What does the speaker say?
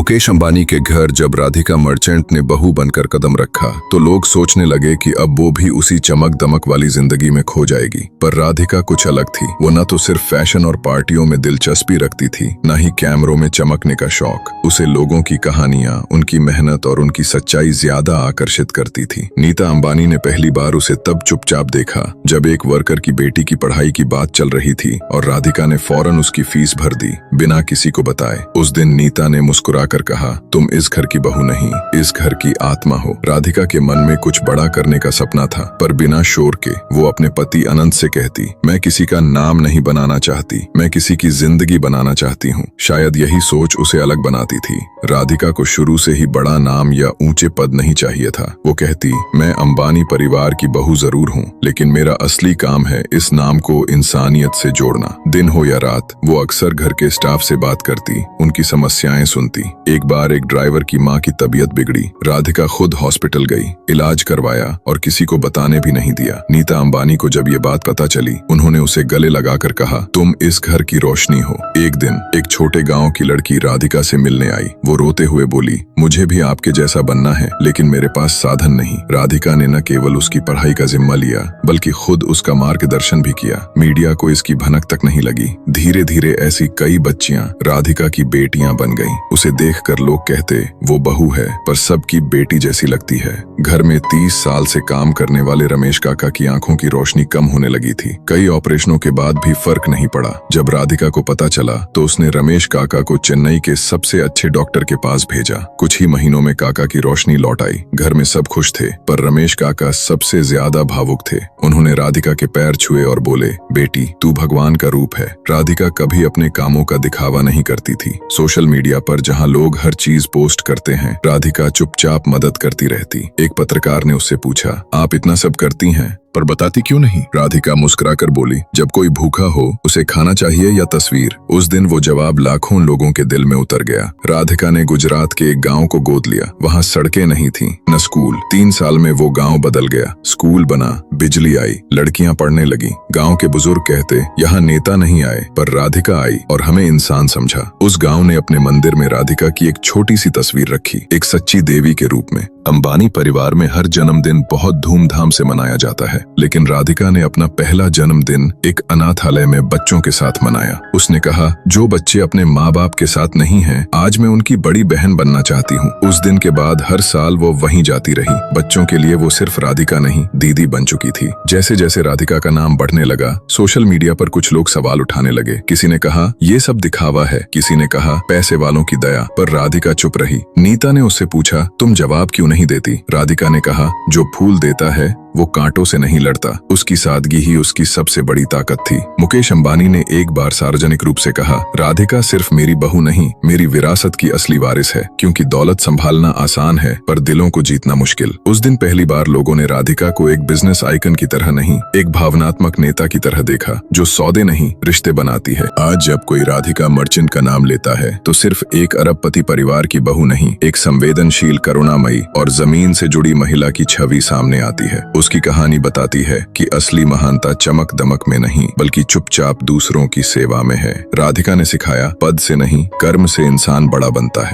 मुकेश अंबानी के घर जब राधिका मर्चेंट ने बहू बनकर कदम रखा तो लोग सोचने लगे कि अब वो भी उसी चमक दमक वाली जिंदगी में खो जाएगी। पर राधिका कुछ अलग थी। वो न तो सिर्फ फैशन और पार्टियों में दिलचस्पी रखती थी, न ही कैमरों में चमकने का शौक। उसे लोगों की कहानियां, उनकी मेहनत और उनकी सच्चाई ज्यादा आकर्षित करती थी। नीता अंबानी ने पहली बार उसे तब चुपचाप देखा जब एक वर्कर की बेटी की पढ़ाई की बात चल रही थी और राधिका ने फौरन उसकी फीस भर दी बिना किसी को बताए। उस दिन नीता ने मुस्कुराकर कहा, तुम इस घर की बहू नहीं, इस घर की आत्मा हो। राधिका के मन में कुछ बड़ा करने का सपना था, पर बिना शोर के वो अपने पति अनंत से कहती, मैं किसी का नाम नहीं बनाना चाहती, मैं किसी की जिंदगी बनाना चाहती हूँ। शायद यही सोच उसे अलग बनाती थी। राधिका को शुरू से ही बड़ा नाम या ऊंचे पद नहीं चाहिए था। वो कहती, मैं अंबानी परिवार की बहू जरूर हूँ, लेकिन मेरा असली काम है इस नाम को इंसानियत से जोड़ना। दिन हो या रात वो अक्सर घर के स्टाफ से बात करती, उनकी समस्याएं सुनती। एक बार एक ड्राइवर की माँ की तबीयत बिगड़ी। राधिका खुद हॉस्पिटल गई, इलाज करवाया और किसी को बताने भी नहीं दिया। नीता अंबानी को जब ये बात पता चली, उन्होंने उसे गले लगाकर कहा, तुम इस घर की रोशनी हो। एक दिन एक छोटे गांव की लड़की राधिका से मिलने आई। वो रोते हुए बोली, मुझे भी आपके जैसा बनना है, लेकिन मेरे पास साधन नहीं। राधिका ने न केवल उसकी पढ़ाई का जिम्मा लिया, बल्कि खुद उसका मार्गदर्शन भी किया। मीडिया को इसकी भनक तक नहीं लगी। धीरे धीरे ऐसी कई बच्चियां राधिका की बेटियां बन गईं। उसे देखकर लोग कहते, वो बहू है पर सबकी बेटी जैसी लगती है। घर में 30 साल से काम करने वाले रमेश काका की आंखों की रोशनी कम होने लगी थी। कई ऑपरेशनों के बाद भी फर्क नहीं पड़ा। जब राधिका को पता चला तो उसने रमेश काका को चेन्नई के सबसे अच्छे डॉक्टर के पास भेजा। कुछ ही महीनों में काका की रोशनी लौट आई। घर में सब खुश थे, पर रमेश काका सबसे ज्यादा भावुक थे। उन्होंने राधिका के पैर छुए और बोले, बेटी तू भगवान का रूप है। राधिका कभी अपने कामों का दिखावा नहीं करती थी। सोशल मीडिया पर जहां लोग हर चीज पोस्ट करते हैं, राधिका चुपचाप मदद करती रहती। एक पत्रकार ने उससे पूछा, आप इतना सब करती हैं पर बताती क्यों नहीं? राधिका मुस्कुराकर बोली, जब कोई भूखा हो उसे खाना चाहिए या तस्वीर। उस दिन वो जवाब लाखों लोगों के दिल में उतर गया। राधिका ने गुजरात के एक गांव को गोद लिया। वहां सड़कें नहीं थीं, न स्कूल। 3 साल में वो गांव बदल गया। स्कूल बना, बिजली आई, लड़कियां पढ़ने लगी। गांव के बुजुर्ग कहते, यहाँ नेता नहीं आए पर राधिका आई और हमें इंसान समझा। उस गांव ने अपने मंदिर में राधिका की एक छोटी सी तस्वीर रखी, एक सच्ची देवी के रूप में। अंबानी परिवार में हर जन्मदिन बहुत धूमधाम से मनाया जाता है, लेकिन राधिका ने अपना पहला जन्मदिन एक अनाथालय में बच्चों के साथ मनाया। उसने कहा, जो बच्चे अपने माँ बाप के साथ नहीं हैं, आज मैं उनकी बड़ी बहन बनना चाहती हूँ। उस दिन के बाद हर साल वो वहीं जाती रही। बच्चों के लिए वो सिर्फ राधिका नहीं, दीदी बन चुकी थी। जैसे जैसे राधिका का नाम बढ़ने लगा, सोशल मीडिया पर कुछ लोग सवाल उठाने लगे। किसी ने कहा, ये सब दिखावा है, किसी ने कहा पैसे वालों की दया। पर राधिका चुप रही। नीता ने उससे पूछा, तुम जवाब क्यों नहीं देती? राधिका ने कहा, जो फूल देता है वो कांटों से नहीं लड़ता। उसकी सादगी ही उसकी सबसे बड़ी ताकत थी। मुकेश अंबानी ने एक बार सार्वजनिक रूप से कहा, राधिका सिर्फ मेरी बहू नहीं, मेरी विरासत की असली वारिस है। क्योंकि दौलत संभालना आसान है, पर दिलों को जीतना मुश्किल। उस दिन पहली बार लोगों ने राधिका को एक बिजनेस आइकन की तरह नहीं, एक भावनात्मक नेता की तरह देखा, जो सौदे नहीं रिश्ते बनाती है। आज जब कोई राधिका मर्चेंट का नाम लेता है, तो सिर्फ एक अरबपति परिवार की बहू नहीं, एक संवेदनशील, करुणामयी और जमीन से जुड़ी महिला की छवि सामने आती है। उसकी कहानी बताती है कि असली महानता चमक दमक में नहीं, बल्कि चुपचाप दूसरों की सेवा में है। राधिका ने सिखाया, पद से नहीं कर्म से इंसान बड़ा बनता है।